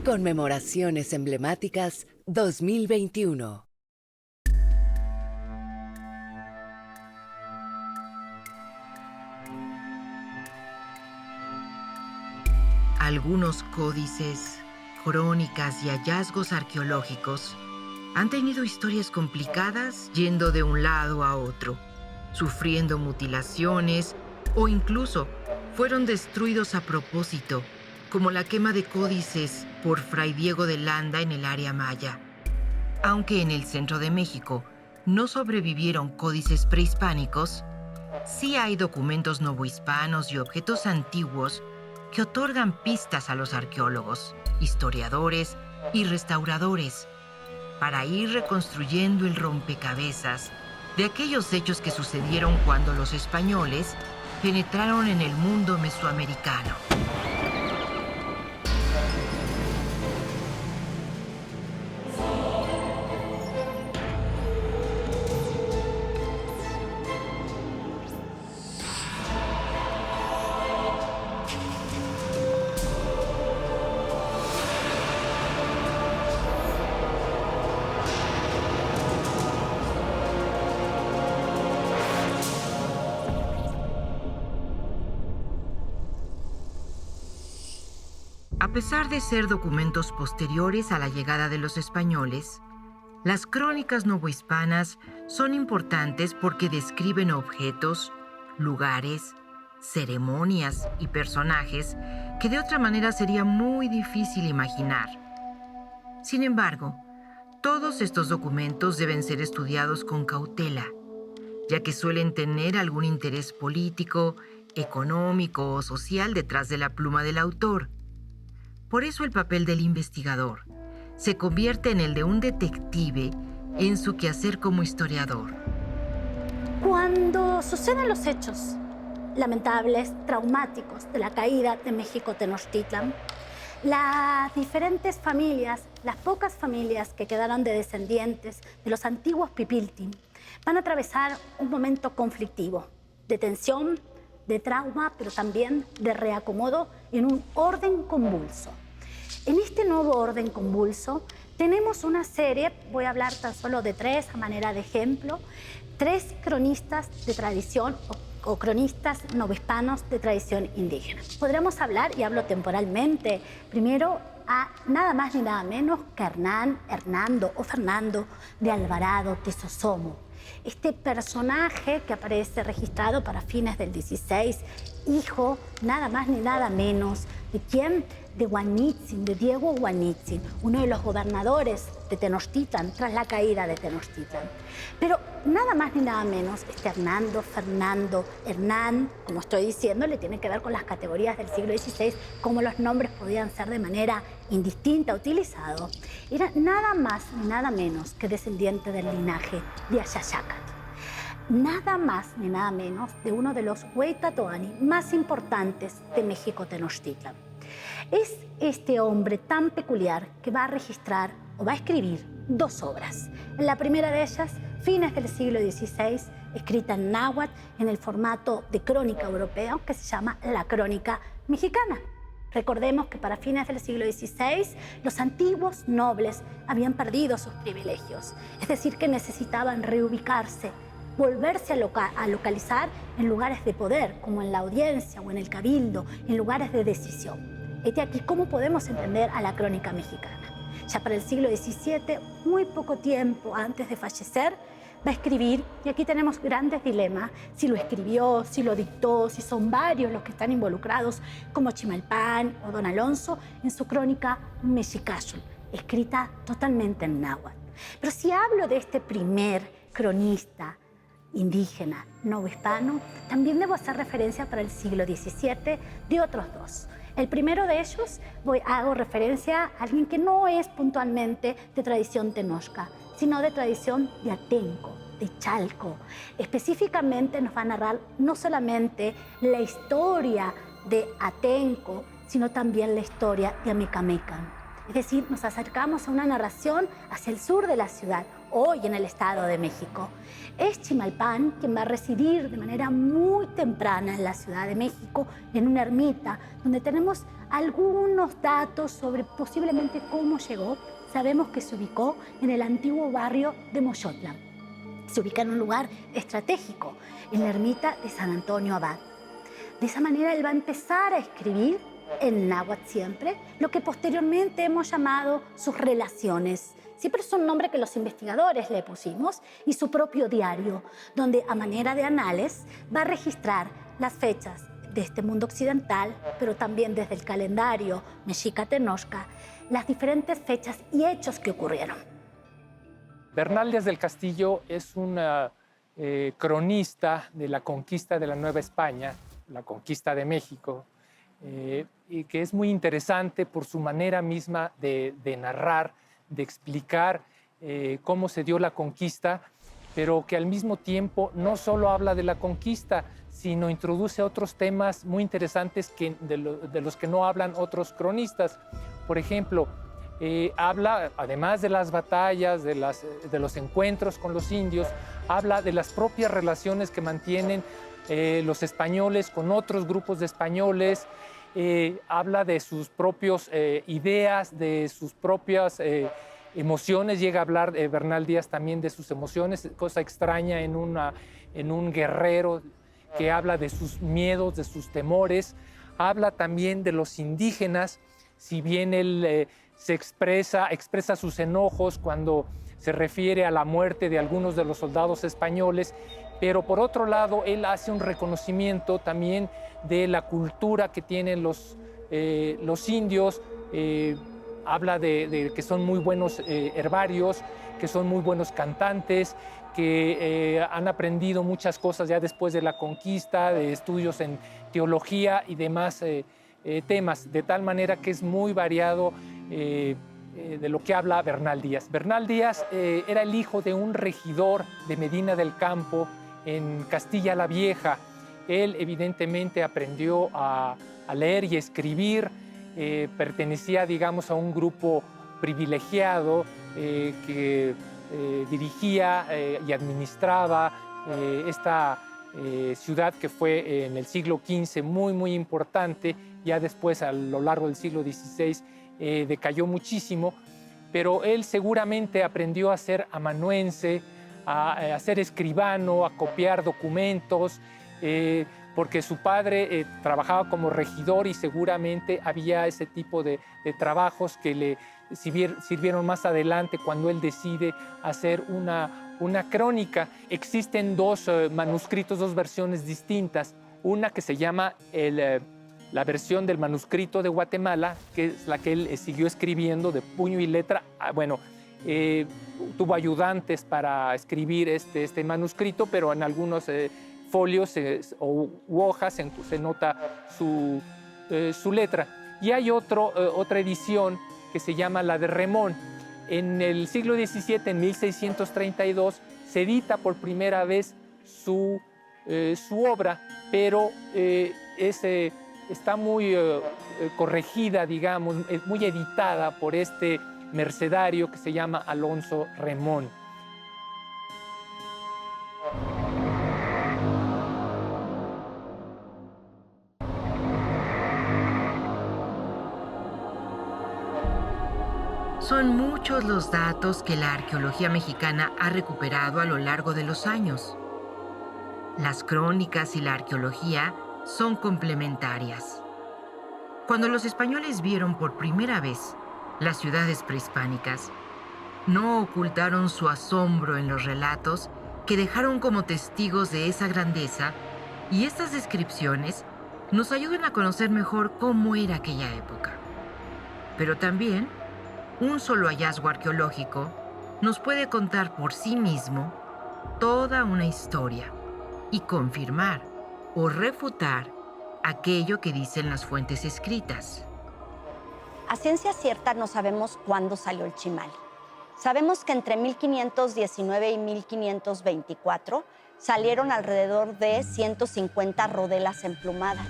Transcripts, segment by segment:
Conmemoraciones emblemáticas 2021. Algunos códices, crónicas y hallazgos arqueológicos han tenido historias complicadas yendo de un lado a otro, sufriendo mutilaciones o incluso fueron destruidos a propósito, como la quema de códices por Fray Diego de Landa en el área maya. Aunque en el centro de México no sobrevivieron códices prehispánicos, sí hay documentos novohispanos y objetos antiguos que otorgan pistas a los arqueólogos, historiadores y restauradores para ir reconstruyendo el rompecabezas de aquellos hechos que sucedieron cuando los españoles penetraron en el mundo mesoamericano. A pesar de ser documentos posteriores a la llegada de los españoles, las crónicas novohispanas son importantes porque describen objetos, lugares, ceremonias y personajes que de otra manera sería muy difícil imaginar. Sin embargo, todos estos documentos deben ser estudiados con cautela, ya que suelen tener algún interés político, económico o social detrás de la pluma del autor. Por eso el papel del investigador se convierte en el de un detective en su quehacer como historiador. Cuando suceden los hechos lamentables, traumáticos de la caída de México Tenochtitlan, las diferentes familias, las pocas familias que quedaron de descendientes de los antiguos Pipiltin, van a atravesar un momento conflictivo, de tensión, de trauma, pero también de reacomodo en un orden convulso. En este nuevo orden convulso tenemos una serie, voy a hablar tan solo de tres a manera de ejemplo, tres cronistas de tradición o cronistas novohispanos de tradición indígena. Podríamos hablar, y hablo temporalmente, primero a nada más ni nada menos que Hernando o Fernando de Alvarado de Sosomo. Este personaje que aparece registrado para fines del 16, hijo nada más ni nada menos de quién, de Guanitzin, de Diego Guanitzin, uno de los gobernadores de Tenochtitlan tras la caída de Tenochtitlan. Pero nada más ni nada menos, este Hernando, Fernando, Hernán, como estoy diciendo, le tiene que ver con las categorías del siglo XVI, como los nombres podían ser de manera indistinta utilizados. Era nada más ni nada menos que descendiente del linaje de Axayácatl. Nada más ni nada menos de uno de los Huaytatoani más importantes de México Tenochtitlan. Es este hombre tan peculiar que va a registrar o va a escribir dos obras. La primera de ellas, fines del siglo XVI, escrita en náhuatl en el formato de crónica europeo que se llama la Crónica Mexicana. Recordemos que para fines del siglo XVI los antiguos nobles habían perdido sus privilegios, es decir, que necesitaban reubicarse, volverse a localizar en lugares de poder, como en la audiencia o en el cabildo, en lugares de decisión. Este aquí cómo podemos entender a la crónica mexicana. Ya para el siglo XVII, muy poco tiempo antes de fallecer, va a escribir, y aquí tenemos grandes dilemas, si lo escribió, si lo dictó, si son varios los que están involucrados, como Chimalpán o Don Alonso, en su crónica Mexicazul, escrita totalmente en náhuatl. Pero si hablo de este primer cronista indígena novohispano, también debo hacer referencia para el siglo XVII de otros dos. El primero de ellos, hago referencia a alguien que no es puntualmente de tradición tenochca, sino de tradición de Atenco, de Chalco. Específicamente nos va a narrar no solamente la historia de Atenco, sino también la historia de Amecamecan. Es decir, nos acercamos a una narración hacia el sur de la ciudad, hoy en el Estado de México. Es Chimalpán quien va a residir de manera muy temprana en la Ciudad de México, en una ermita, donde tenemos algunos datos sobre posiblemente cómo llegó. Sabemos que se ubicó en el antiguo barrio de Moyotla. Se ubica en un lugar estratégico, en la ermita de San Antonio Abad. De esa manera él va a empezar a escribir en náhuatl siempre, lo que posteriormente hemos llamado sus relaciones. Siempre es un nombre que los investigadores le pusimos, y su propio diario, donde a manera de anales va a registrar las fechas de este mundo occidental, pero también desde el calendario mexica Tenochca, las diferentes fechas y hechos que ocurrieron. Bernal Díaz del Castillo es un cronista de la conquista de la Nueva España, la conquista de México, y que es muy interesante por su manera misma de narrar, de explicar cómo se dio la conquista, pero que al mismo tiempo no solo habla de la conquista, sino introduce otros temas muy interesantes de los que no hablan otros cronistas. Por ejemplo, habla, además de las batallas, de los encuentros con los indios, habla de las propias relaciones que mantienen los españoles con otros grupos de españoles, habla de sus propias ideas, de sus propias emociones. Llega a hablar Bernal Díaz también de sus emociones, cosa extraña en un guerrero que habla de sus miedos, de sus temores. Habla también de los indígenas, si bien él expresa sus enojos cuando se refiere a la muerte de algunos de los soldados españoles, pero por otro lado él hace un reconocimiento también de la cultura que tienen los indios. Habla de que son muy buenos herbarios, que son muy buenos cantantes, que han aprendido muchas cosas ya después de la conquista, de estudios en teología y demás temas, de tal manera que es muy variado de lo que habla Bernal Díaz. Bernal Díaz era el hijo de un regidor de Medina del Campo en Castilla la Vieja. Él evidentemente aprendió a leer y escribir, pertenecía, digamos, a un grupo privilegiado que dirigía y administraba esta ciudad que fue en el siglo XV muy, muy importante. Ya después, a lo largo del siglo XVI, decayó muchísimo, pero él seguramente aprendió a ser amanuense, a ser escribano, a copiar documentos, porque su padre trabajaba como regidor y seguramente había ese tipo de trabajos que le sirvieron más adelante cuando él decide hacer una crónica. Existen dos manuscritos, dos versiones distintas. Una que se llama la versión del manuscrito de Guatemala, que es la que él siguió escribiendo de puño y letra. Bueno, tuvo ayudantes para escribir este manuscrito, pero en algunos folios u hojas se nota su letra. Y hay otra edición que se llama la de Remón. En el siglo XVII, en 1632, se edita por primera vez su obra, pero está muy corregida, digamos, muy editada por este mercedario que se llama Alonso Remón. Son muchos los datos que la arqueología mexicana ha recuperado a lo largo de los años. Las crónicas y la arqueología son complementarias. Cuando los españoles vieron por primera vez las ciudades prehispánicas, no ocultaron su asombro en los relatos que dejaron como testigos de esa grandeza, y estas descripciones nos ayudan a conocer mejor cómo era aquella época. Pero también, un solo hallazgo arqueológico nos puede contar por sí mismo toda una historia y confirmar o refutar aquello que dicen las fuentes escritas. A ciencia cierta no sabemos cuándo salió el chimal. Sabemos que entre 1519 y 1524 salieron alrededor de 150 rodelas emplumadas.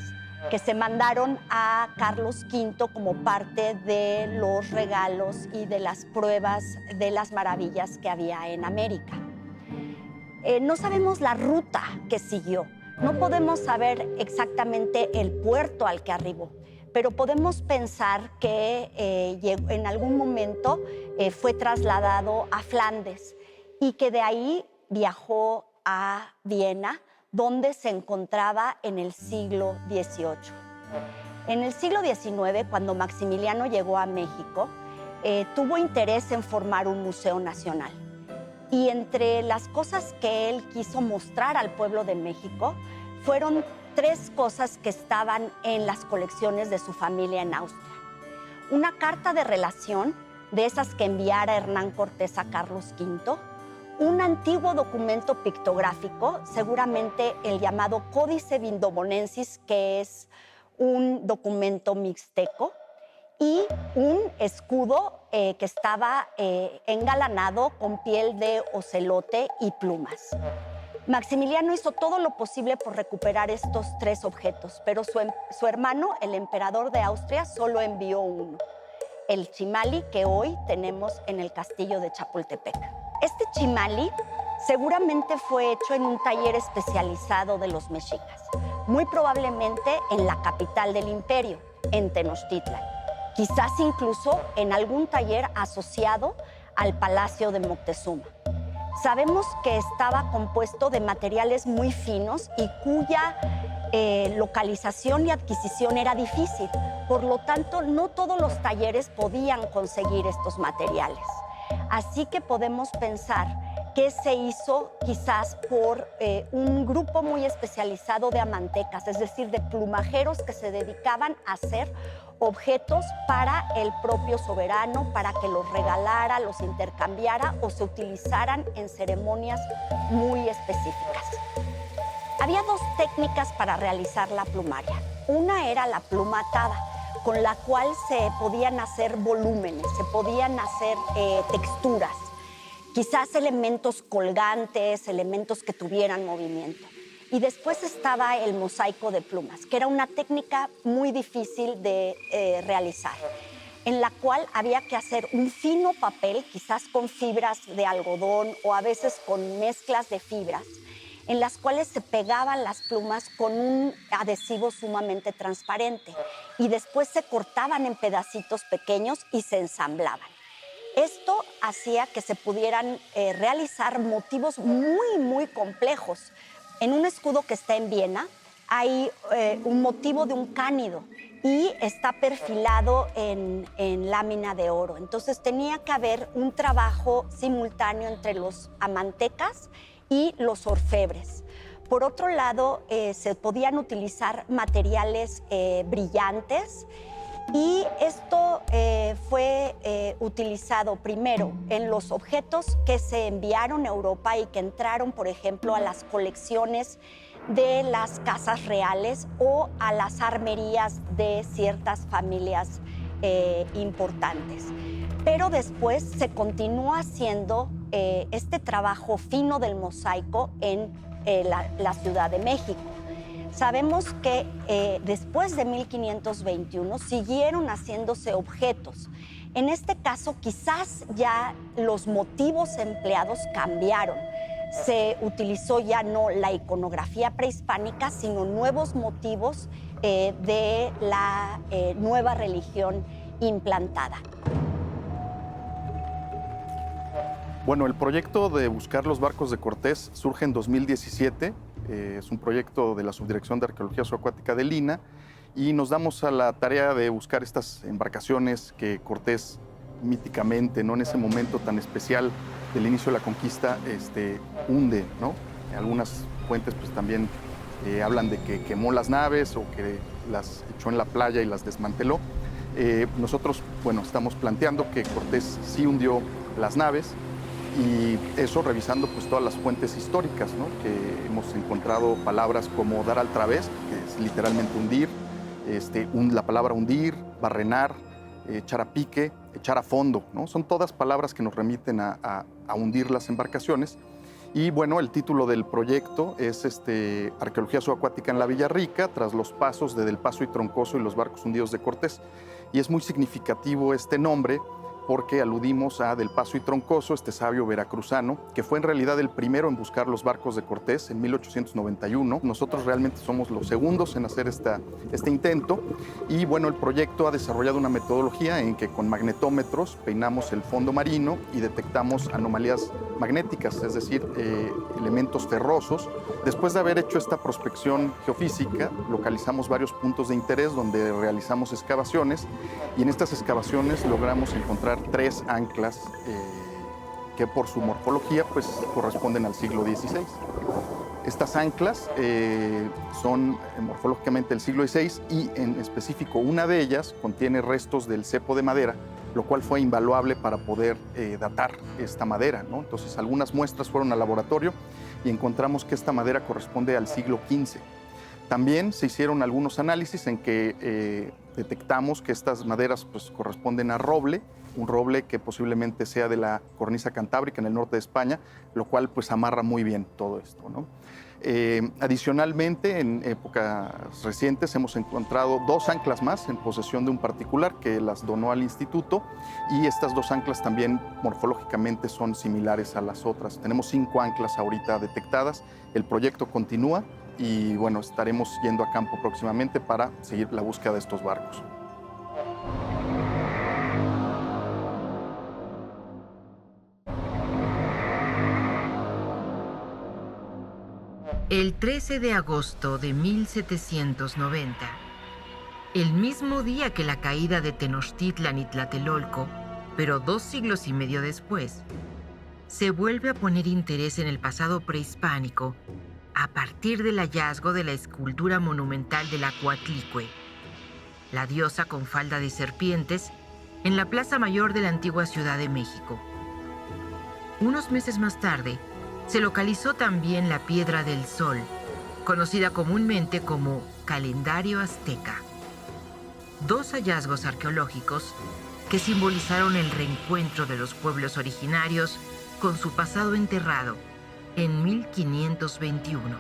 que se mandaron a Carlos V como parte de los regalos y de las pruebas de las maravillas que había en América. No sabemos la ruta que siguió, no podemos saber exactamente el puerto al que arribó, pero podemos pensar que en algún momento fue trasladado a Flandes y que de ahí viajó a Viena, donde se encontraba en el siglo XVIII. En el siglo XIX, cuando Maximiliano llegó a México, tuvo interés en formar un museo nacional. Y entre las cosas que él quiso mostrar al pueblo de México fueron 3 cosas que estaban en las colecciones de su familia en Austria. Una carta de relación, de esas que enviara Hernán Cortés a Carlos V, un antiguo documento pictográfico, seguramente el llamado Códice Vindobonensis, que es un documento mixteco, y un escudo que estaba engalanado con piel de ocelote y plumas. Maximiliano hizo todo lo posible por recuperar estos 3 objetos, pero su hermano, el emperador de Austria, solo envió uno, el chimali que hoy tenemos en el castillo de Chapultepec. Este chimali seguramente fue hecho en un taller especializado de los mexicas, muy probablemente en la capital del imperio, en Tenochtitlan, quizás incluso en algún taller asociado al Palacio de Moctezuma. Sabemos que estaba compuesto de materiales muy finos y cuya localización y adquisición era difícil. Por lo tanto, no todos los talleres podían conseguir estos materiales. Así que podemos pensar que se hizo quizás por un grupo muy especializado de amantecas, es decir, de plumajeros que se dedicaban a hacer objetos para el propio soberano, para que los regalara, los intercambiara o se utilizaran en ceremonias muy específicas. Había 2 técnicas para realizar la plumaria. Una era la pluma atada, con la cual se podían hacer volúmenes, se podían hacer texturas, quizás elementos colgantes, elementos que tuvieran movimiento. Y después estaba el mosaico de plumas, que era una técnica muy difícil de realizar, en la cual había que hacer un fino papel, quizás con fibras de algodón o a veces con mezclas de fibras, en las cuales se pegaban las plumas con un adhesivo sumamente transparente y después se cortaban en pedacitos pequeños y se ensamblaban. Esto hacía que se pudieran realizar motivos muy, muy complejos. En un escudo que está en Viena hay un motivo de un cánido y está perfilado en lámina de oro. Entonces tenía que haber un trabajo simultáneo entre los amantecas y los orfebres. Por otro lado, se podían utilizar materiales brillantes y esto fue utilizado primero en los objetos que se enviaron a Europa y que entraron, por ejemplo, a las colecciones de las casas reales o a las armerías de ciertas familias importantes. Pero después se continuó haciendo este trabajo fino del mosaico en la Ciudad de México. Sabemos que después de 1521 siguieron haciéndose objetos. En este caso, quizás ya los motivos empleados cambiaron. Se utilizó ya no la iconografía prehispánica, sino nuevos motivos de la nueva religión implantada. Bueno, el proyecto de buscar los barcos de Cortés surge en 2017. Es un proyecto de la Subdirección de Arqueología Subacuática de Lina y nos damos a la tarea de buscar estas embarcaciones que Cortés míticamente, ¿no?, en ese momento tan especial del inicio de la conquista, hunde, ¿no? Algunas fuentes pues también hablan de que quemó las naves o que las echó en la playa y las desmanteló. Nosotros, bueno, estamos planteando que Cortés sí hundió las naves, y eso revisando pues todas las fuentes históricas, ¿no?, que hemos encontrado palabras como dar al través, que es literalmente hundir, la palabra hundir, barrenar, echar a pique, echar a fondo, ¿no? Son todas palabras que nos remiten a hundir las embarcaciones. Y bueno, el título del proyecto es Arqueología subacuática en la Villarrica, tras los pasos de Del Paso y Troncoso y los barcos hundidos de Cortés. Y es muy significativo este nombre porque aludimos a Del Paso y Troncoso, este sabio veracruzano, que fue en realidad el primero en buscar los barcos de Cortés en 1891. Nosotros realmente somos los segundos en hacer este intento. Y bueno, el proyecto ha desarrollado una metodología en que con magnetómetros peinamos el fondo marino y detectamos anomalías magnéticas, es decir, elementos ferrosos. Después de haber hecho esta prospección geofísica, localizamos varios puntos de interés donde realizamos excavaciones y en estas excavaciones logramos encontrar 3 anclas que por su morfología pues, corresponden al siglo XVI. Estas anclas son morfológicamente del siglo XVI y en específico una de ellas contiene restos del cepo de madera, lo cual fue invaluable para poder datar esta madera, ¿no? Entonces algunas muestras fueron al laboratorio y encontramos que esta madera corresponde al siglo XV. También se hicieron algunos análisis en que detectamos que estas maderas pues, corresponden a roble, un roble que posiblemente sea de la cornisa cantábrica en el norte de España, lo cual pues amarra muy bien todo esto, ¿no? Adicionalmente, en épocas recientes hemos encontrado 2 anclas más en posesión de un particular que las donó al instituto y estas 2 anclas también morfológicamente son similares a las otras. Tenemos 5 anclas ahorita detectadas, el proyecto continúa y bueno, estaremos yendo a campo próximamente para seguir la búsqueda de estos barcos. El 13 de agosto de 1790, el mismo día que la caída de Tenochtitlan y Tlatelolco, pero 2 siglos y medio después, se vuelve a poner interés en el pasado prehispánico a partir del hallazgo de la escultura monumental de la Coatlicue, la diosa con falda de serpientes, en la Plaza Mayor de la antigua Ciudad de México. Unos meses más tarde, se localizó también la Piedra del Sol, conocida comúnmente como calendario azteca. 2 hallazgos arqueológicos que simbolizaron el reencuentro de los pueblos originarios con su pasado enterrado en 1521.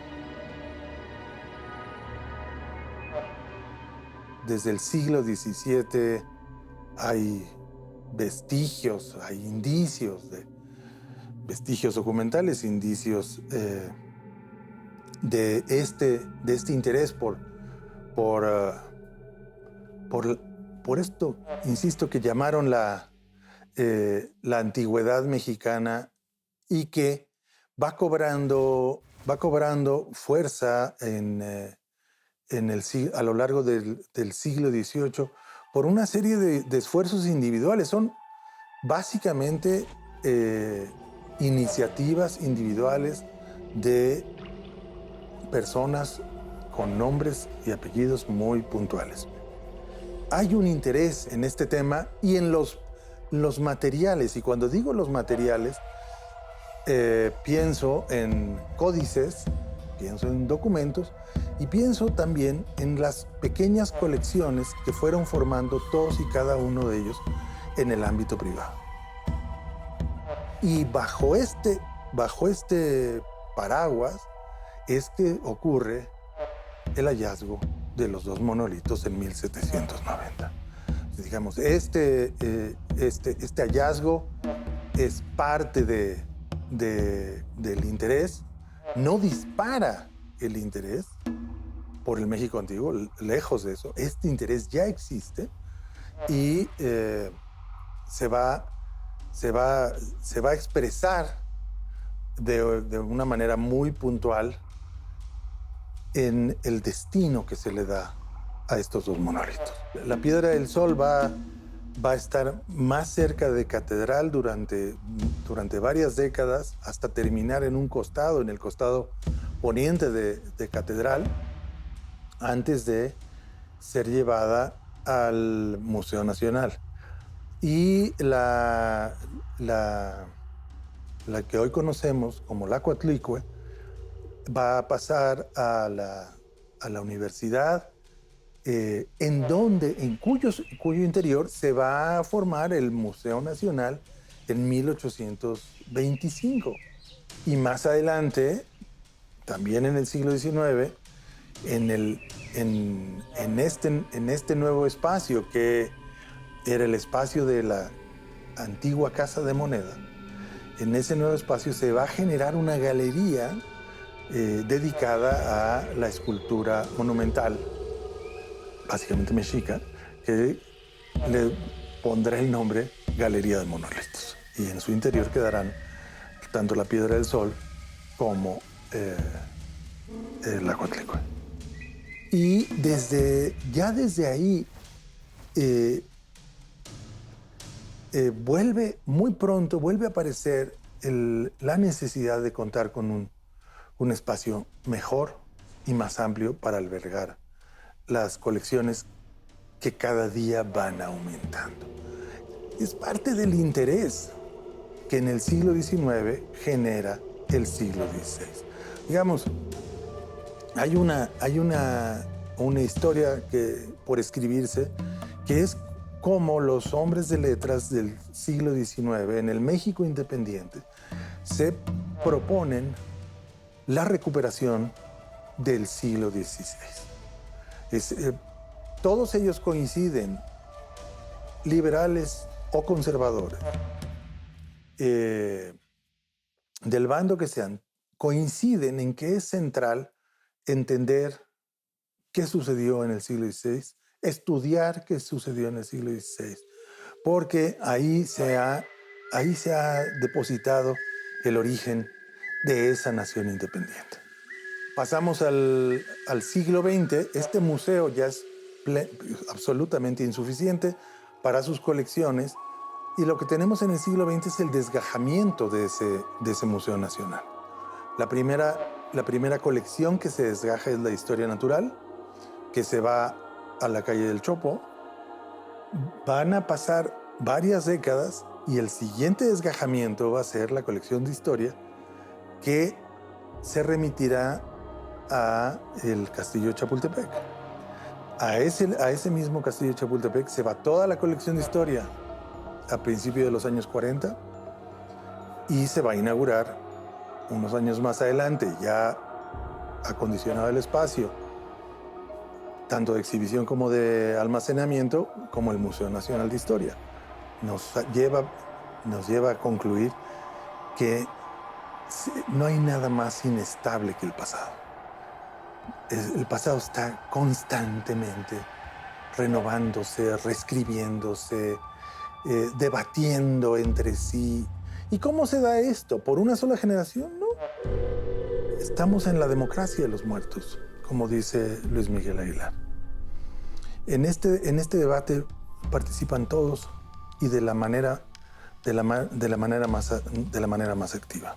Desde el siglo XVII hay vestigios, hay indicios vestigios documentales, indicios de este interés por esto, insisto, que llamaron la antigüedad mexicana y que va cobrando fuerza a lo largo del siglo XVIII por una serie de esfuerzos individuales. Son básicamente iniciativas individuales de personas con nombres y apellidos muy puntuales. Hay un interés en este tema y en los materiales, y cuando digo los materiales, pienso en códices, pienso en documentos y pienso también en las pequeñas colecciones que fueron formando todos y cada uno de ellos en el ámbito privado. Y bajo este paraguas es que ocurre el hallazgo de los 2 monolitos en 1790. Digamos, este hallazgo es parte del interés, no dispara el interés por el México antiguo, lejos de eso. Este interés ya existe y se va a expresar de una manera muy puntual en el destino que se le da a estos 2 monolitos. La Piedra del Sol va a estar más cerca de Catedral durante varias décadas hasta terminar en un costado, en el costado poniente de Catedral, antes de ser llevada al Museo Nacional. Y la que hoy conocemos como la Coatlicue va a pasar a la universidad, en cuyo interior se va a formar el Museo Nacional en 1825. Y más adelante, también en el siglo XIX, en este nuevo espacio que era el espacio de la antigua Casa de Moneda, en ese nuevo espacio se va a generar una galería dedicada a la escultura monumental, básicamente mexica, que le pondrá el nombre Galería de Monolitos. Y en su interior quedarán tanto la Piedra del Sol como la Coatlicue. Y desde ahí muy pronto vuelve a aparecer la necesidad de contar con un espacio mejor y más amplio para albergar las colecciones que cada día van aumentando. Es parte del interés que en el siglo XIX genera el siglo XVI. Digamos, hay una historia por escribirse que es cómo los hombres de letras del siglo XIX en el México independiente se proponen la recuperación del siglo XVI. Todos ellos coinciden, liberales o conservadores, del bando que sean, coinciden en que es central entender qué sucedió en el siglo XVI, estudiar qué sucedió en el siglo XVI, porque ahí se ha depositado el origen de esa nación independiente. Pasamos al siglo XX, este museo ya es absolutamente insuficiente para sus colecciones, y lo que tenemos en el siglo XX es el desgajamiento de ese Museo Nacional. La primera colección que se desgaja es la Historia Natural, que se va a la calle del Chopo. Van a pasar varias décadas y el siguiente desgajamiento va a ser la colección de historia, que se remitirá a el Castillo de Chapultepec. A ese mismo Castillo de Chapultepec se va toda la colección de historia a principios de los años 40 y se va a inaugurar unos años más adelante, ya acondicionado el espacio, tanto de exhibición como de almacenamiento, como el Museo Nacional de Historia. Nos lleva a concluir que no hay nada más inestable que el pasado. El pasado está constantemente renovándose, reescribiéndose, debatiendo entre sí. ¿Y cómo se da esto? ¿Por una sola generación? No. Estamos en la democracia de los muertos, como dice Luis Miguel Aguilar. En este debate participan todos y de la manera más activa.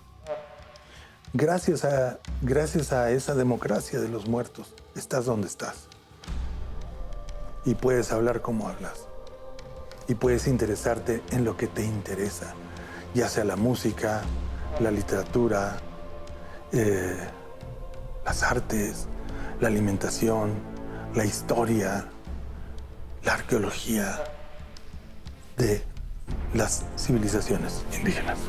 Gracias a esa democracia de los muertos, estás donde estás. Y puedes hablar como hablas. Y puedes interesarte en lo que te interesa, ya sea la música, la literatura, las artes, la alimentación, la historia, la arqueología de las civilizaciones indígenas.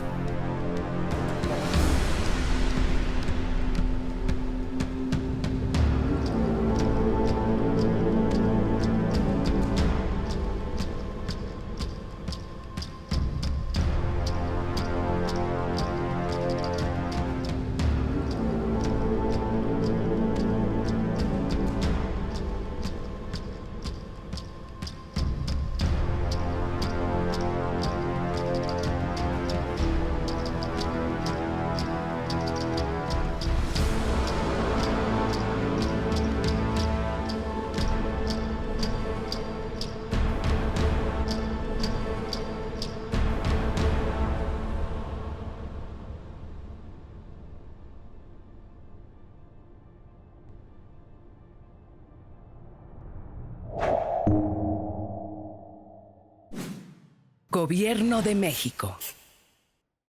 Gobierno de México.